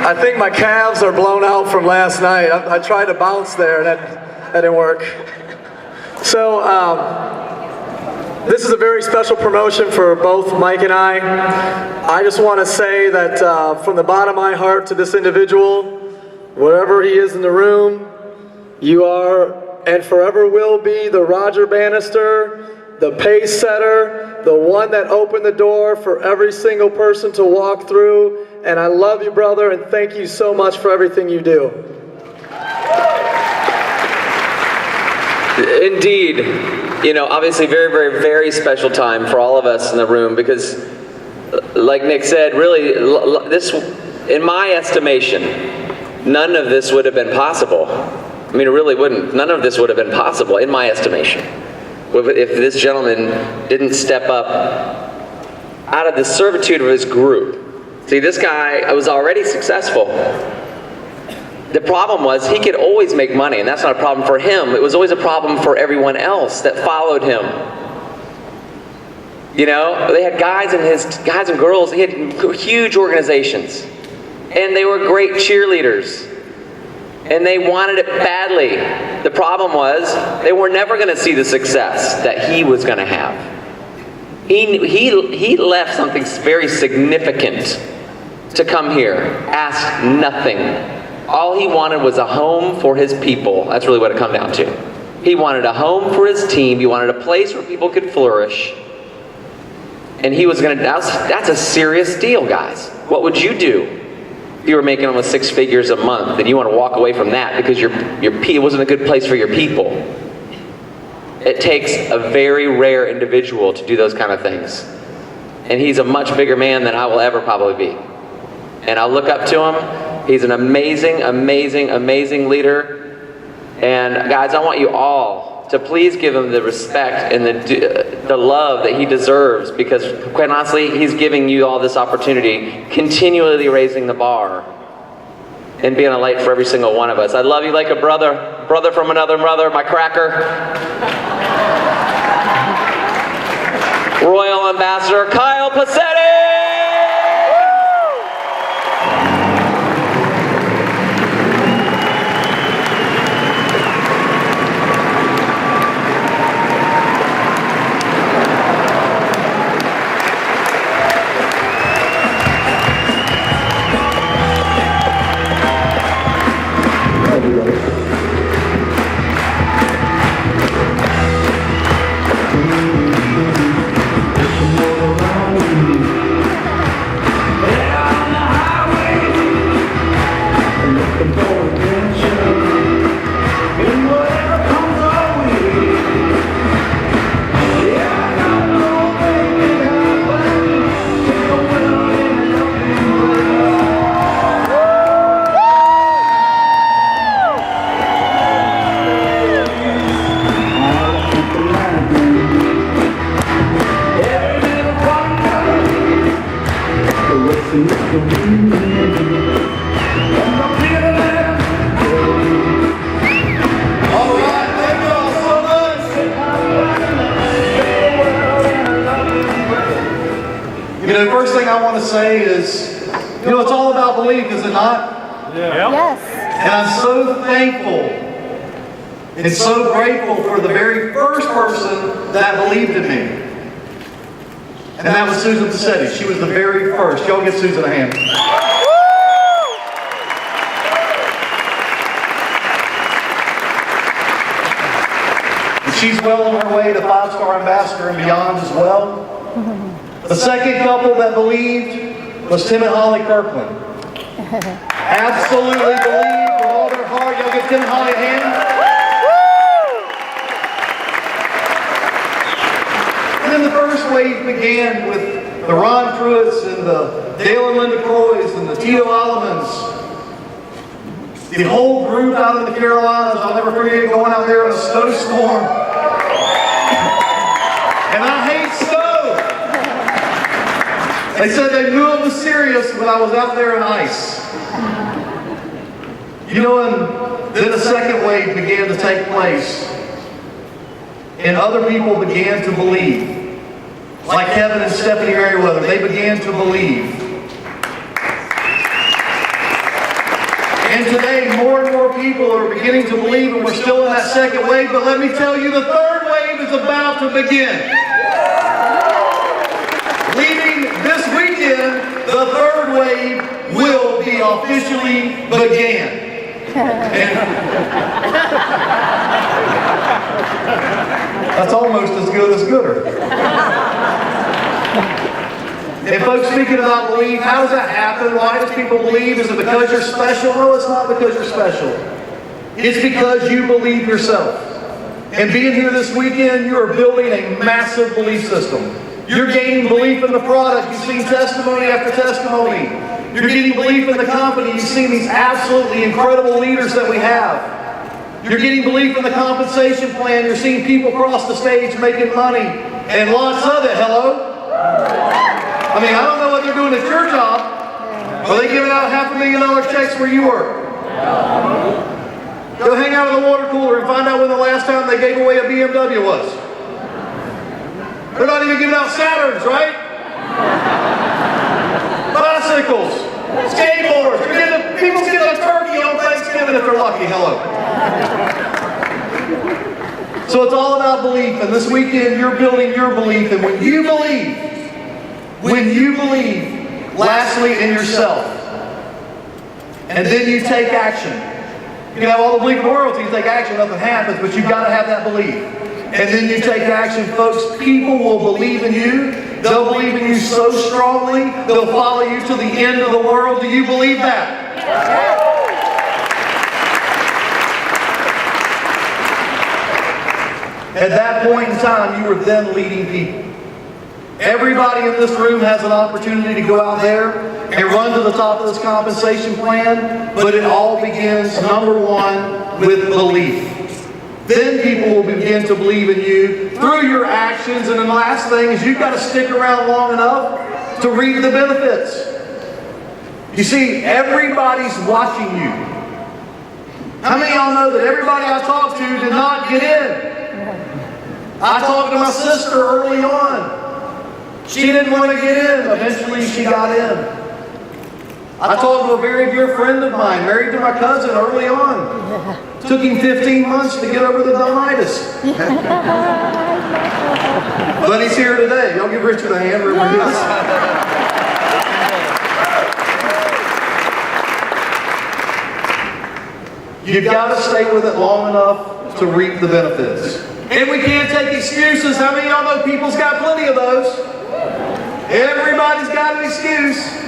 I think my calves are blown out from last night. I tried to bounce there, and that didn't work. So, this is a very special promotion for both Mike and I. I just want to say that from the bottom of my heart to this individual, wherever he is in the room, you are and forever will be the Roger Bannister, the pace setter, the one that opened the door for every single person to walk through. And I love you, brother, and thank you so much for everything you do. Indeed. You know, obviously very, very, very special time for all of us in the room because, like Nick said, really, this, in my estimation, none of this would have been possible. I mean, it really wouldn't. None of this would have been possible, in my estimation, if this gentleman didn't step up out of the servitude of his group. See, this guy was already successful. The problem was he could always make money, and that's not a problem for him. It was always a problem for everyone else that followed him. You know, they had guys and girls. He had huge organizations, and they were great cheerleaders, and they wanted it badly. The problem was they were never going to see the success that he was going to have. He left something very significant to come here, asked nothing. All he wanted was a home for his people. That's really what it come down to. He wanted a home for his team. He wanted a place where people could flourish. And he was going to, that's a serious deal, guys. What would you do if you were making almost 6 figures a month and you want to walk away from that because it wasn't a good place for your people? It takes a very rare individual to do those kind of things. And he's a much bigger man than I will ever probably be. And I look up to him. He's an amazing, amazing, amazing leader. And guys, I want you all to please give him the respect and the love that he deserves, because quite honestly, he's giving you all this opportunity, continually raising the bar and being a light for every single one of us. I love you like a brother from another mother, my cracker. Royal Ambassador Kyle Pacetti! The first thing I want to say is, you know, it's all about belief, is it not? Yeah. Yes. And I'm so thankful and so grateful for the very first person that believed in me. And that was Susan Pacetti. She was the very first. Y'all give Susan a hand. And she's well on her way to 5-star ambassador and beyond as well. The second couple that believed was Tim and Holly Kirkland. Absolutely believed with all their heart. Y'all give Tim and Holly a hand. And then the first wave began with the Ron Pruitts and the Dale and Linda Croys and the Tito Alemans. The whole group out in the Carolinas. I'll never forget going out there in a snowstorm. And I hate snow. They said they knew it was serious when I was out there in ice. You know, and then the second wave began to take place. And other people began to believe. Like Kevin and Stephanie Merriweather, they began to believe. more and more people are beginning to believe, and we're still in that second wave. But let me tell you, the third wave is about to begin. Leaving this weekend, the third wave will be officially began. That's almost as good as gooder. And folks, speaking about belief, how does that happen? Why does people believe? Is it because you're special? No, it's not because you're special. It's because you believe yourself. And being here this weekend, you are building a massive belief system. You're gaining belief in the product. You've seen testimony after testimony. You're getting belief in the company. You've seen these absolutely incredible leaders that we have. You're getting belief in the compensation plan. You're seeing people cross the stage making money. And lots of it. Hello? I mean, I don't know what they're doing at your job. Are they giving out $500,000 checks where you work? Go hang out in the water cooler and find out when the last time they gave away a BMW was. They're not even giving out Saturns, right? Bicycles, skateboards. People's getting a turkey on Thanksgiving if they're lucky. Hello. So it's all about belief. And this weekend, you're building your belief. And when you believe, lastly, in yourself, and then you take action. You can have all the belief in the world until you take action, nothing happens, but you've got to have that belief. And then you take action, folks. People will believe in you. They'll believe in you so strongly, they'll follow you to the end of the world. Do you believe that? At that point in time, you were then leading people. Everybody in this room has an opportunity to go out there and run to the top of this compensation plan, but it all begins, number one, with belief. Then people will begin to believe in you through your actions. And then the last thing is you've got to stick around long enough to reap the benefits. You see, everybody's watching you. How many of y'all know that everybody I talked to did not get in? I talked to my sister early on. She didn't want to get in. Eventually she got in. I talked to a very dear friend of mine, married to my cousin early on. Took him 15 months to get over the dumbitis. But he's here today. Y'all give Richard a hand wherever he is. You've got to stay with it long enough to reap the benefits. And we can't take excuses. How many of y'all know people's got plenty of those? Everybody's got an excuse.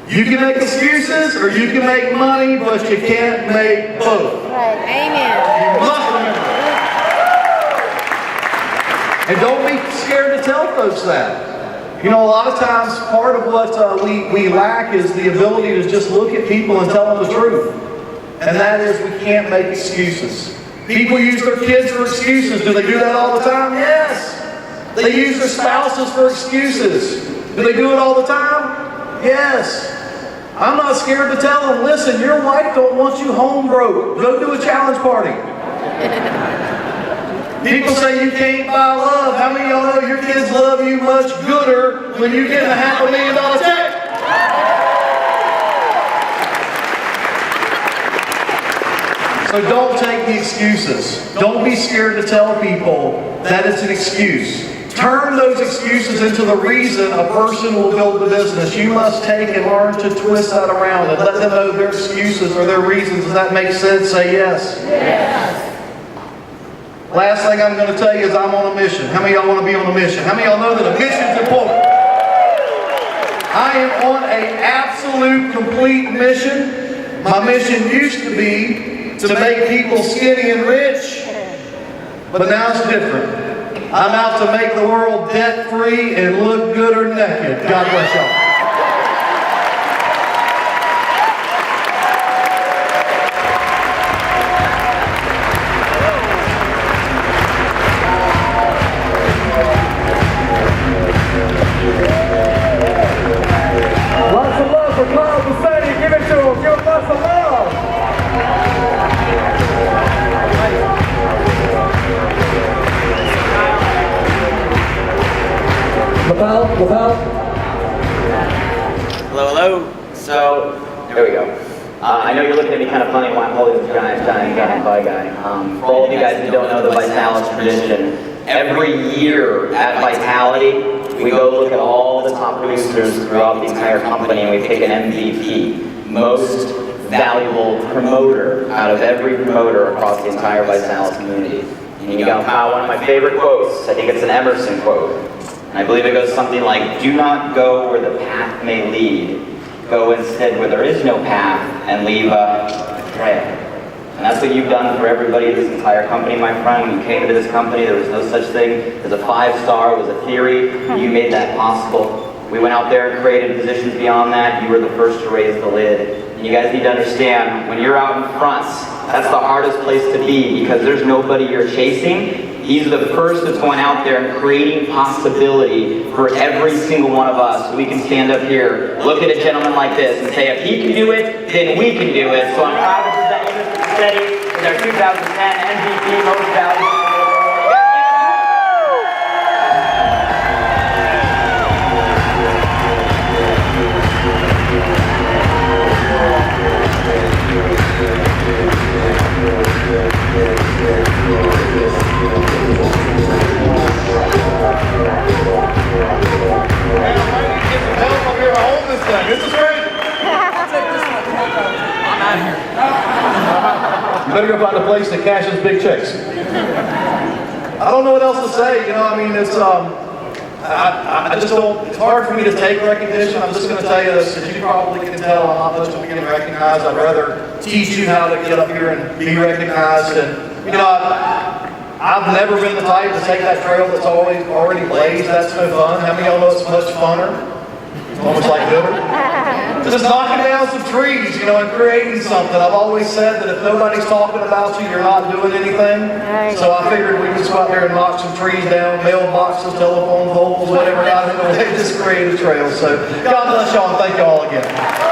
You can make excuses or you can make money, but you can't make both. Right. Amen. You must remember that. And don't be scared to tell folks that. You know, a lot of times part of what we lack is the ability to just look at people and tell them the truth. And that is we can't make excuses. People use their kids for excuses. Do they do that all the time? Yes. They use their spouses for excuses. Do they do it all the time? Yes. I'm not scared to tell them, listen, your wife don't want you home broke. Go do a challenge party. People say you can't buy love. How many of y'all know your kids love you much gooder when you get a $500,000 check? So don't take the excuses. Don't be scared to tell people that it's an excuse. Turn those excuses into the reason a person will build the business. You must take and learn to twist that around and let them know their excuses or their reasons. Does that make sense? Say yes. Yes. Last thing I'm going to tell you is I'm on a mission. How many of y'all want to be on a mission? How many of y'all know that a mission is important? I am on an absolute complete mission. My mission used to be to make people skinny and rich, but now it's different. I'm out to make the world debt-free and look good or naked. God bless y'all. Lots of love for Carl Busetti. Give it to him. Give him lots of love. Hello, hello. So, there we go. I know you're looking at me kind of funny while I'm holding this giant pie guy. For all of you guys who don't know the Vitalis tradition, every year at Vitality, we go look at all the top boosters throughout the entire company and we pick an MVP, most valuable promoter out of every promoter across the entire Vitalis community. And you got one of my favorite quotes. I think it's an Emerson quote. And I believe it goes something like, "Do not go where the path may lead. Go instead where there is no path and leave a trail." And that's what you've done for everybody in this entire company, my friend. When you came into this company, there was no such thing as a 5-star, it was a theory. You made that possible. We went out there and created positions beyond that. You were the first to raise the lid. And you guys need to understand, when you're out in front, that's the hardest place to be because there's nobody you're chasing. He's the first that's going out there and creating possibility for every single one of us. We can stand up here, look at a gentleman like this and say, if he can do it, then we can do it. So I'm proud to present you Mr. Cassetti with our 2010 MVP Most Valuable. This is great. You better go find a place that cashes big checks. I don't know what else to say. You know, I mean, it's I just don't. It's hard for me to take recognition. I'm just going to tell you this, as you probably can tell, I'm not much of getting recognized. I'd rather teach you how to get up here and be recognized. And you know, I've never been the type to take that trail that's already blazed. That's no fun. How many of y'all know it's much funner? Almost like Hoover. Just knocking down some trees, you know, and creating something. I've always said that if nobody's talking about you, you're not doing anything. So I figured we just go out there and knock some trees down, mailboxes, telephone poles, whatever got in the way, just create a trail. So God bless y'all and thank y'all again.